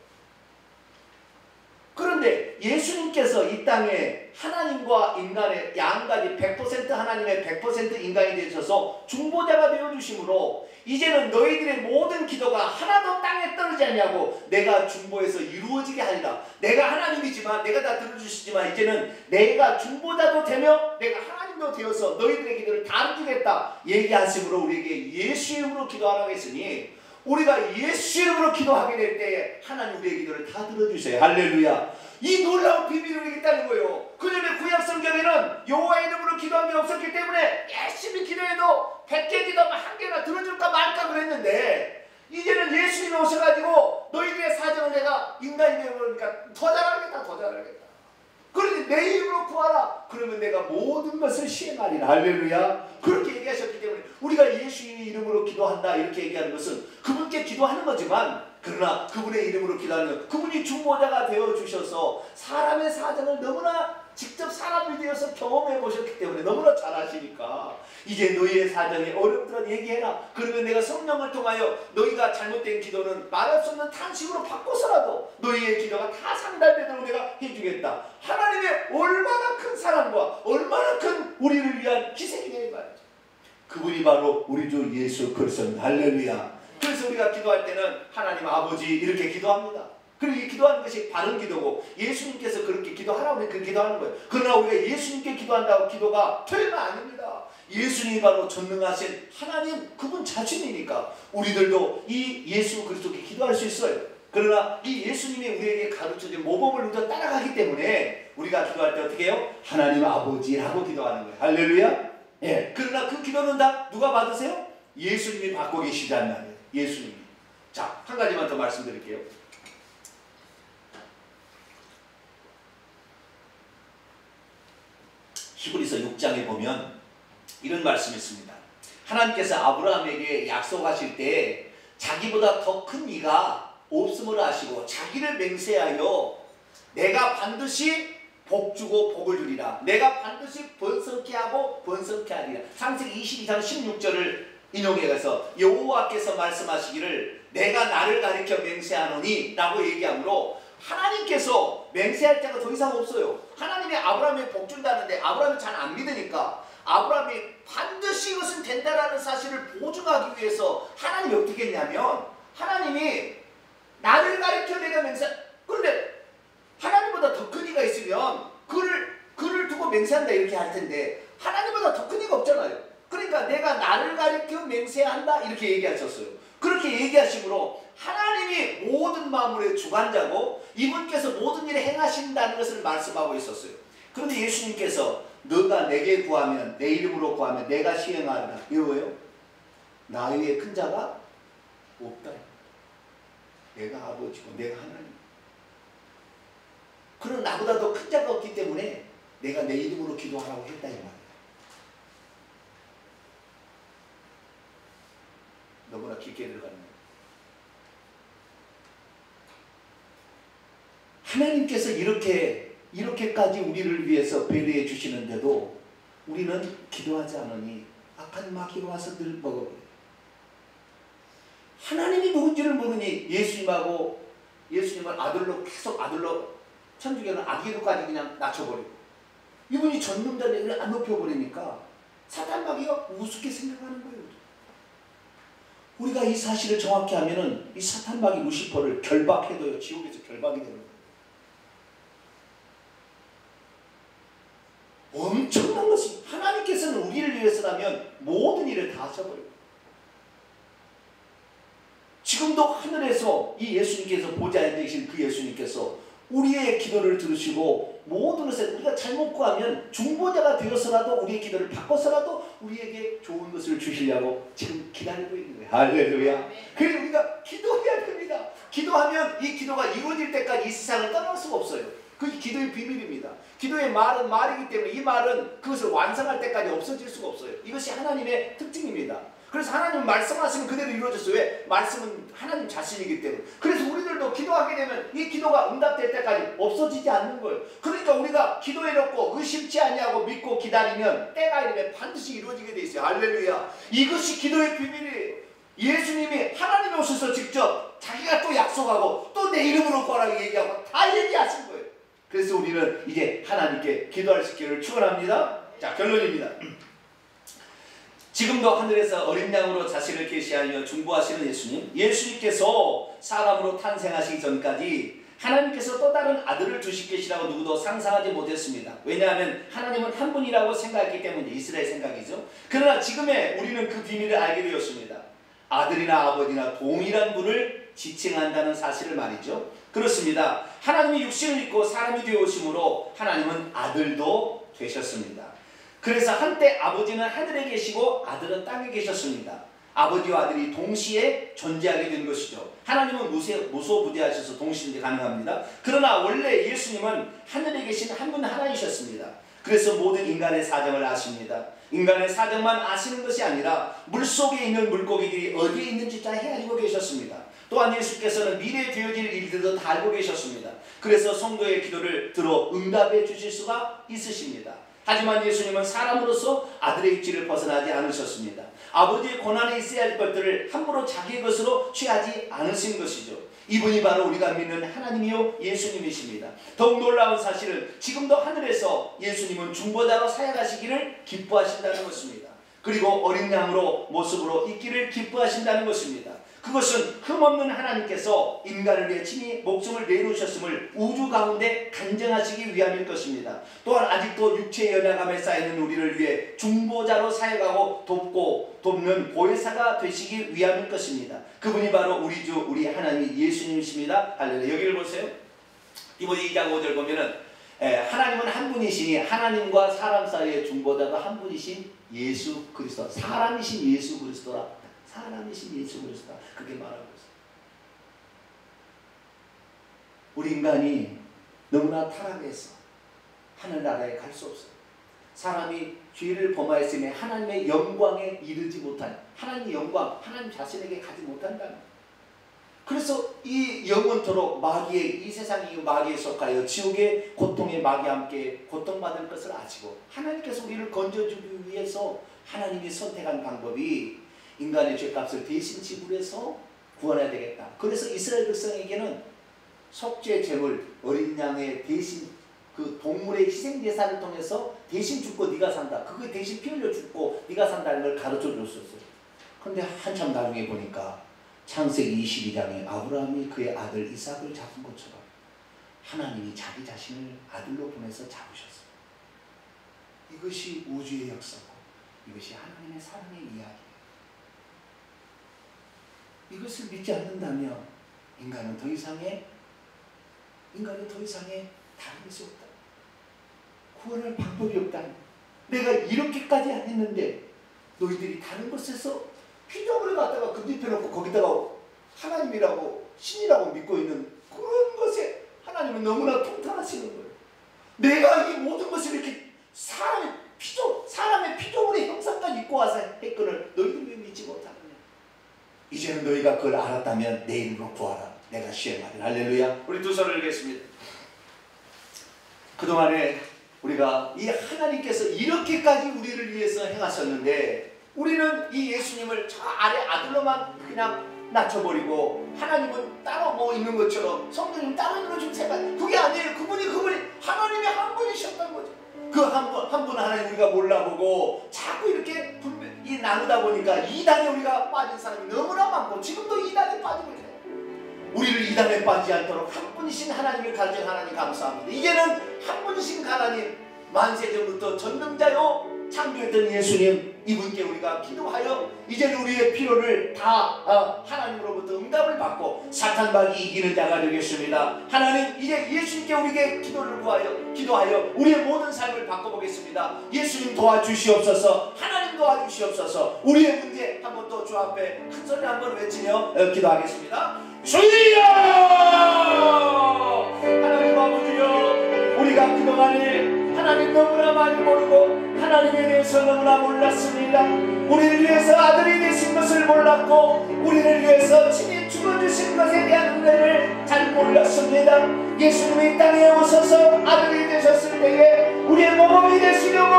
그런데 예수님께서 이 땅에 하나님과 인간의 양가지 100% 하나님의 100% 인간이 되셔서 중보자가 되어주심으로 이제는 너희들의 모든 기도가 하나도 땅에 떨어지지 않냐고 내가 중보해서 이루어지게 하리라. 내가 하나님이지만 내가 다 들어주시지만 이제는 내가 중보자도 되며 내가 하나님도 되어서 너희들의 기도를 다 알아주겠다 얘기하심으로 우리에게 예수 이름으로 기도하라고 했으니 우리가 예수 이름으로 기도하게 될 때 하나님 우리의 기도를 다 들어주세요. 할렐루야. 이 놀라운 비밀을 있다는 거예요. 그전에 구약 성경에는 여호와의 이름으로 기도한 게 없었기 때문에 열심히 기도해도 100개 기도하면 한 개나 들어줄까 말까 그랬는데 이제는 예수님이 오셔가지고 너희들의 사정을 내가 인간이 되어보니까 더 잘하겠다. 그러니 내 이름으로 구하라. 그러면 내가 모든 것을 시행하리라. 할렐루야. 그렇게 얘기하셨기 때문에 우리가 예수님의 이름으로 기도한다 이렇게 얘기하는 것은 그분께 기도하는 거지만 그러나 그분의 이름으로 기도하는 것 그분이 중보자가 되어주셔서 사람의 사정을 너무나 직접 사람이 되어서 경험해 보셨기 때문에 너무나 잘 아시니까 이제 너희의 사정이 어렵더라도 얘기해라. 그러면 내가 성령을 통하여 너희가 잘못된 기도는 말할 수 없는 탄식으로 바꿔서라도 너희의 기도가 다 상달되도록 내가 해주겠다. 하나님의 얼마나 큰 사랑과 얼마나 큰 우리를 위한 기생이냐 이 말이죠. 그분이 바로 우리 주 예수 그리스도입니다. 할렐루야. 그래서 우리가 기도할 때는 하나님 아버지 이렇게 기도합니다. 그리고 이 기도하는 것이 바른 기도고 예수님께서 그렇게 기도하라고 그 기도하는 거예요. 그러나 우리가 예수님께 기도한다고 기도가 틀면 아닙니다. 예수님이 바로 전능하신 하나님 그분 자신이니까 우리들도 이 예수 그리스도께 기도할 수 있어요. 그러나 이 예수님이 우리에게 가르쳐준 모범을 우리가 따라가기 때문에 우리가 기도할 때 어떻게 해요? 하나님 아버지라고 기도하는 거예요. 할렐루야. 예. 그러나 그 기도는 다 누가 받으세요? 예수님이 받고 계시단 말이에요. 예수님이. 자, 한 가지만 더 말씀드릴게요. 히브리서 6장에 보면 이런 말씀이 있습니다. 하나님께서 아브라함에게 약속하실 때 자기보다 더 큰 이가 없음을 아시고 자기를 맹세하여 내가 반드시 복 주고 복을 주리라. 내가 반드시 번성케 하고 번성케 하리라. 창세기 22장 16절을 인용해서 여호와께서 말씀하시기를 내가 나를 가리켜 맹세하노니 라고 얘기하므로 하나님께서 맹세할 자가 더 이상 없어요. 하나님이 아브라함에 복 준다는데 아브라함이 잘 안 믿으니까 아브라함이 반드시 이것은 된다라는 사실을 보증하기 위해서 하나님이 어떻게 했냐면 하나님이 나를 가리켜 내가 맹세. 그런데 하나님보다 더 큰 이가 있으면 그를 두고 맹세한다 이렇게 할 텐데 하나님보다 더 큰 이가 없잖아요. 그러니까 내가 나를 가리켜 맹세한다 이렇게 얘기하셨어요. 그렇게 얘기하심으로 하나님이 모든 만물의 주관자고 이분께서 모든 일을 행하신다는 것을 말씀하고 있었어요. 그런데 예수님께서 너가 내게 구하면 내 이름으로 구하면 내가 시행하리라. 이거예요. 나 위에 큰 자가 없다. 내가 아버지고 내가 하나님. 그런 나보다 더 큰 자가 없기 때문에 내가 내 이름으로 기도하라고 했다 이 말이에요. 너무나 깊게 들어가는 거예요. 하나님께서 이렇게까지 우리를 위해서 배려해 주시는데도 우리는 기도하지 않으니 악한 마귀가 와서 늘 먹어버려요. 하나님이 누군지를 모르니 예수님을 아들로 계속 아들로 천주교는 아기로까지 그냥 낮춰버리고 이분이 전능자를 안 높여버리니까 사탄 마귀가 우습게 생각하는 거예요. 우리가 이 사실을 정확히 하면은 이 사탄 마귀 루시퍼를 결박해도요 지옥에서 결박이 되는 거예요. 엄청난 것이 하나님께서는 우리를 위해서라면 모든 일을 다 하셔버려요. 지금도 하늘에서 이 예수님께서 보좌에 계신 그 예수님께서 우리의 기도를 들으시고 모든 것을 우리가 잘못 구하면 중보자가 되어서라도 우리의 기도를 바꿔서라도 우리에게 좋은 것을 주시려고 지금 기다리고 있는 거예요. 할렐루야. 그래서 우리가 기도해야 됩니다. 기도하면 이 기도가 이루어질 때까지 이 세상을 떠날 수가 없어요. 그게 기도의 비밀입니다. 기도의 말은 말이기 때문에 이 말은 그것을 완성할 때까지 없어질 수가 없어요. 이것이 하나님의 특징입니다. 그래서 하나님 말씀하시면 그대로 이루어졌어요. 왜? 말씀은 하나님 자신이기 때문에. 그래서 우리들도 기도하게 되면 이 기도가 응답될 때까지 없어지지 않는 거예요. 그러니까 우리가 기도해놓고 의심치 아니하고 믿고 기다리면 때가 이르면 반드시 이루어지게 돼 있어요. 할렐루야. 이것이 기도의 비밀이에요. 예수님이 하나님이 오셔서 직접 자기가 또 약속하고 또 내 이름으로 구하라고 얘기하고 다 얘기하신 거예요. 그래서 우리는 이제 하나님께 기도할 수 있기를 축원합니다. 자, 결론입니다. 지금도 하늘에서 어린 양으로 자신을 계시하여 중보하시는 예수님께서 사람으로 탄생하시기 전까지 하나님께서 또 다른 아들을 주실 것이라고 누구도 상상하지 못했습니다. 왜냐하면 하나님은 한 분이라고 생각했기 때문에 이스라엘 생각이죠. 그러나 지금의 우리는 그 비밀을 알게 되었습니다. 아들이나 아버지나 동일한 분을 지칭한다는 사실을 말이죠. 그렇습니다. 하나님이 육신을 입고 사람이 되어오심으로 하나님은 아들도 되셨습니다. 그래서 한때 아버지는 하늘에 계시고 아들은 땅에 계셨습니다. 아버지와 아들이 동시에 존재하게 된 것이죠. 하나님은 무소부재하셔서 동시에 가능합니다. 그러나 원래 예수님은 하늘에 계신 한 분 하나이셨습니다. 그래서 모든 인간의 사정을 아십니다. 인간의 사정만 아시는 것이 아니라 물속에 있는 물고기들이 어디에 있는지 다 헤아리고 계셨습니다. 또한 예수께서는 미래에 되어질 일들도 다 알고 계셨습니다. 그래서 성도의 기도를 들어 응답해 주실 수가 있으십니다. 하지만 예수님은 사람으로서 아들의 입지를 벗어나지 않으셨습니다. 아버지의 권한에 있어야 할 것들을 함부로 자기의 것으로 취하지 않으신 것이죠. 이분이 바로 우리가 믿는 하나님이요 예수님이십니다. 더욱 놀라운 사실은 지금도 하늘에서 예수님은 중보자로 사역하시기를 기뻐하신다는 것입니다. 그리고 어린 양으로 모습으로 있기를 기뻐하신다는 것입니다. 그것은 흠없는 하나님께서 인간을 위해 친히 목숨을 내놓으셨음을 우주 가운데 간증하시기 위함일 것입니다. 또한 아직도 육체의 연약함에 쌓이는 우리를 위해 중보자로 사역하고 돕는 보혜사가 되시기 위함일 것입니다. 그분이 바로 우리 주 우리 하나님 예수님이십니다. 할렐루야. 여기를 보세요. 디모데 2장 5절 보면은 하나님은 한 분이시니 하나님과 사람 사이의 중보자가 한 분이신 예수 그리스도, 사람이신 예수 그리스도라. 사람이신 예수 그리스도, 그렇게 말하고 있어요. 우리 인간이 너무나 타락해서 하늘나라에 갈 수 없어요. 사람이 죄를 범하였으며 하나님의 영광에 이르지 못한, 하나님의 영광, 하나님 자신에게 가지 못한다는. 그래서 이 영원토록 마귀의, 이 세상이 마귀에 속하여 지옥의 고통의 마귀와 함께 고통받을 것을 아시고 하나님께서 우리를 건져주기 위해서 하나님이 선택한 방법이 인간의 죄값을 대신 지불해서 구원해야 되겠다. 그래서 이스라엘 백성에게는 속죄 제물, 어린 양의 대신, 그 동물의 희생 제사를 통해서 대신 죽고 네가 산다. 그거 대신 피 흘려 죽고 네가 산다는 걸 가르쳐 줬었어요. 그런데 한참 나중에 보니까 창세기 22장에 아브라함이 그의 아들 이삭을 잡은 것처럼 하나님이 자기 자신을 아들로 보내서 잡으셨어요. 이것이 우주의 역사고 이것이 하나님의 사랑의 이야기예요. 이것을 믿지 않는다면 인간은 더 이상의 다른 것이 없다. 구원할 방법이 없다. 내가 이렇게까지 안 했는데 너희들이 다른 것에서 피조물을 갖다가 건드려놓고 거기다가 하나님이라고 신이라고 믿고 있는 그런 것에 하나님은 너무나 통탄하시는 거예요. 내가 이 모든 것을 이렇게 사람의 피조물의 형상까지 입고 와서 했거늘 너희들 왜 믿지 못하느냐. 이제는 너희가 그걸 알았다면 내 이름으로 구하라. 내가 시행하리라. 할렐루야. 우리 두 손을 들겠습니다. 그동안에 우리가 이 하나님께서 이렇게까지 우리를 위해서 행하셨는데 우리는 이 예수님을 저 아래 아들로만 그냥 낮춰버리고 하나님은 따로 뭐 있는 것처럼 성령님 따로 있는 것처럼 생각. 그게 아니에요. 그분이 하나님의 한 분이셨던 거죠. 그 한 분 하나님 우리가 몰라보고 자꾸 이렇게 나누다 보니까 이단에 우리가 빠진 사람이 너무나 많고 지금도 이단에 빠지고 있어요. 우리를 이단에 빠지지 않도록 한 분이신 하나님을 가르친 하나님 감사합니다. 이제는 한 분이신 하나님, 만세전부터 전능자요 창조했던 예수님, 이분께 우리가 기도하여 이제는 우리의 필요를 다 하나님으로부터 응답을 받고 사탄마귀 이기는 자가 되겠습니다. 하나님, 이제 예수님께 우리에게 기도하여 우리의 모든 삶을 바꿔보겠습니다. 예수님 도와주시옵소서. 하나님 도와주시옵소서. 우리의 문제 한번 또 주 앞에 큰 소리 한번 외치며 기도하겠습니다. 주여! 하나님 아버지여, 우리가 그동안에 하나님 너무나 많이 모르고 하나님에 대해서 너무나 몰랐습니다. 우리를 위해서 아들이 되신 것을 몰랐고 우리를 위해서 친히 죽어주신 것에 대한 은혜를 잘 몰랐습니다. 예수님이 땅에 오셔서 아들이 되셨을 때에 우리의 모범이 되시려고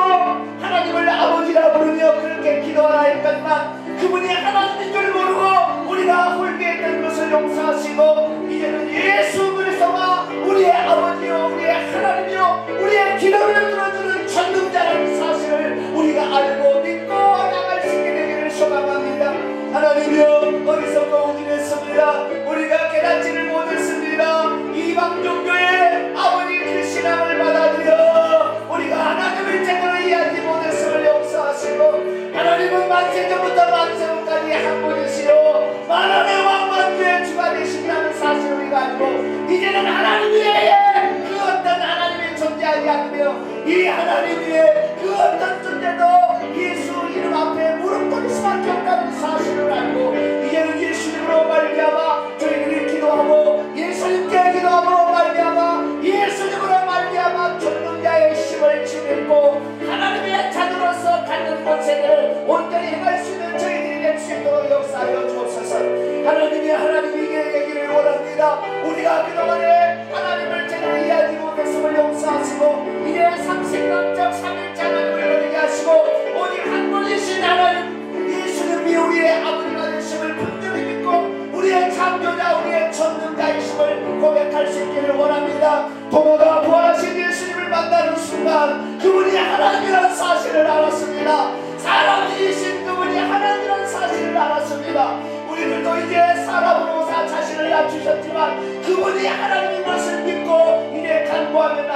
하나님을 아버지라 부르며 그렇게 기도하라 했건만 그분이 하나님인 줄 모르고 우리가 홀배했던 것을 용서하시고 이제는 예수 그리스도가 우리의 아버지요 우리의 하나님이요 우리의 기도를 들어주는 전능자라는 사실을 우리가 알고 믿고 나갈 수 있게 되기를 소망합니다. 하나님이여, 어리석어 우진했습니다. 우리가 깨닫지를 못했습니다. 이방 종교의 아버지 그 신앙을 받아들여 우리가 하나님을 제대로 이해하지 못했음을 용서하시고 하나님은 만세전부터 만세후까지 한 분이시요 만왕의 왕 만주의 주가 되신다는 사실을 우리가 알고 이제는 하나님 외에 그 어떤 하나님이 존재하지 않으며 이 하나님 위에 그 어떤 존재도 예수 이름 앞에 무릎 꿇을 수밖에 없다는 사실을 알고 이제는 예수님으로 말미암아 저희들이 기도하고 예수님께 기도하고 말미암아 예수님으로 말미암아 전능자의 힘을 지니고 하나님의 자녀로서 갖는 권세를 온전히 행할 수 있는 저희들이 될 수 있도록 역사하여 주옵소서. 하나님이 하나님에게 얘기를 원합니다. 우리가 그동안에 하나님을 제대로 이해하지 못했음을 용서하시고 이제 삼신론적 삼일째 하나님을 누리게 하시고 오직 한 분이신 하나님 예수님이 우리의 아버지가 되심을 분명히 믿고 우리의 창조자 우리의 전능자이심을 고백할 수 있기를 원합니다. 도마가 부활하신 예수님을 만나는 순간 그분이 하나님이라는 사실을 알았습니다. 사람이신 그분이 하나님이라는 사실을 알았습니다. 우리들도 이제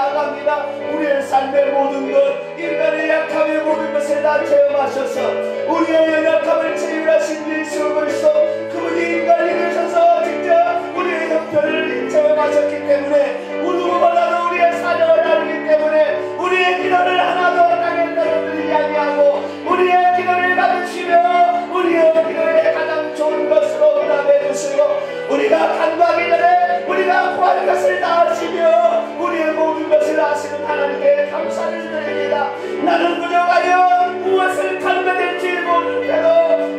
나아갑니다. 우리의 삶의 모든 것, 인간의 약함의 모든 것을 다 체험하셔서 우리의 연약함을 체험하신 예수 그리스도, 그분이 인간이 되셔서 직접 우리의 형편을 체험하셨기 때문에 누구보다도 우리의 사정을 알기 때문에 우리의 기도를 하나도 땅에 떨어뜨리지 아니하고 우리의 기도를 받으시며 우리의 기도에 가장 좋은 것으로 응답해 주시고 우리가 간구하기 전에 우리가 구할 것을 다 하시며 우리의 모든 것을 아시는 하나님께 감사를 드립니다. 나는 부족하여 무엇을 간구될지 모르는데도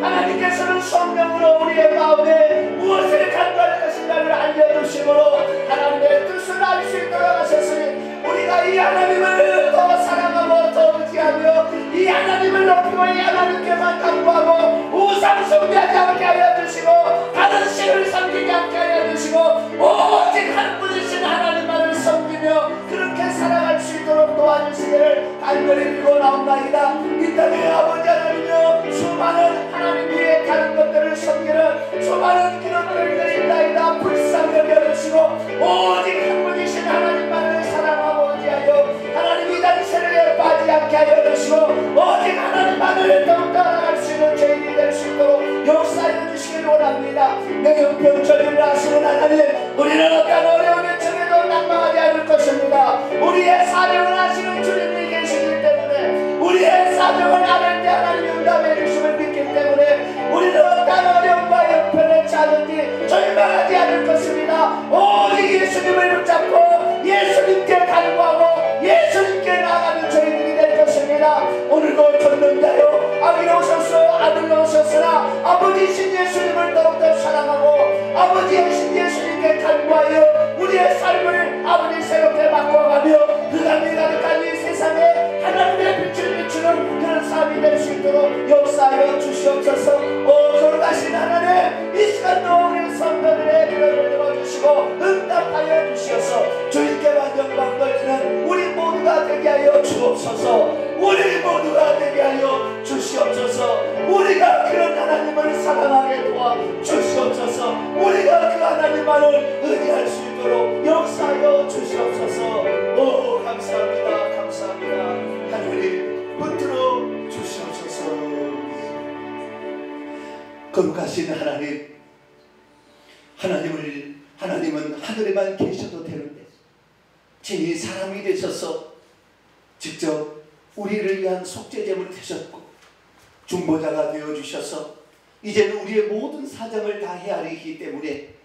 하나님께서는 성령으로 우리의 마음에 무엇을 간구할 것인가를 알려주심으로 하나님의 뜻을 알 수 있도록 하셨으니 우리가 이 하나님을 더 사랑하고 더 의지하며 이 하나님을 높이고 이 하나님께만 간구하고 우상 숭배하지 않게 하여 주시고 다른 신을 섬기지 않게 하여 주시고 오직 한 분이신 하나님만을 섬기며 그렇게 살아갈 수 있도록 도와주시기를 간절히 빌고 나옵나이다. 이 땅의 아버지 하나님이여 수많은 하나님 위에 다른 것들을 섬기는 수많은 기도들을 드린다이다. 불쌍히 여겨주시고 오직 한 분이신 하나님만을 사랑하고 의지하여 하나님 이 당시를 빠지지 않게 하여 주시고 오직 하나님만을 더욱 따라갈 수 있는 죄인이 될 수 있도록 역사해 주시길 원합니다. 내 형편처리를 하시는 하나님, 우리는 어떤 어려움의 중에도 낙망하지 않을 것입니다. 우리의 사정을 하시는 주님이 계시기 때문에 우리의 사정을 아는 때 하나님이 응답해 주심을 믿기 때문에 우리는 어떤 어려움과 형편에 차든지 절망하지 않을 것입니다. 오직 예수님을 붙잡고 예수님께 간구하고 예수님께 나아가는 저희들이 될 것입니다. 오늘도 전능자여 아기로 오셔서 아들로 오셨으나 아버지신 예수님을 더욱더 사랑하고 아버지이신 예수님께 간구하여 우리의 삶을 아버지 새롭게 바꿔가며 흑암이 가득한 이 세상에 하나님의 빛을 비추는 그런 삶이 될 수 있도록 역사하여 주시옵소서. 거룩하신 하나님, 이 시간도 우리 성도들의 기도를 들어주시고 응답하여 주시옵소서. 주님께만 영광 돌리는 우리 모두가 되게 하여 주옵소서. 우리 모두가 되게 하여 주시옵소서. 우리가 그런 하나님을 사랑하게 도와 주시옵소서. 우리가 그 하나님만을 의지할 수 있도록 역사하여 주시옵소서. 오 감사합니다. 감사합니다. 하나님 붙들어 주시옵소서. 거룩하신 하나님, 하나님은 하늘에만 계셔도 되는데 친히 사람이 되셔서 직접 우리를 위한 속죄제물이 되셨고 중보자가 되어주셔서 이제는 우리의 모든 사정을 다 헤아리기 때문에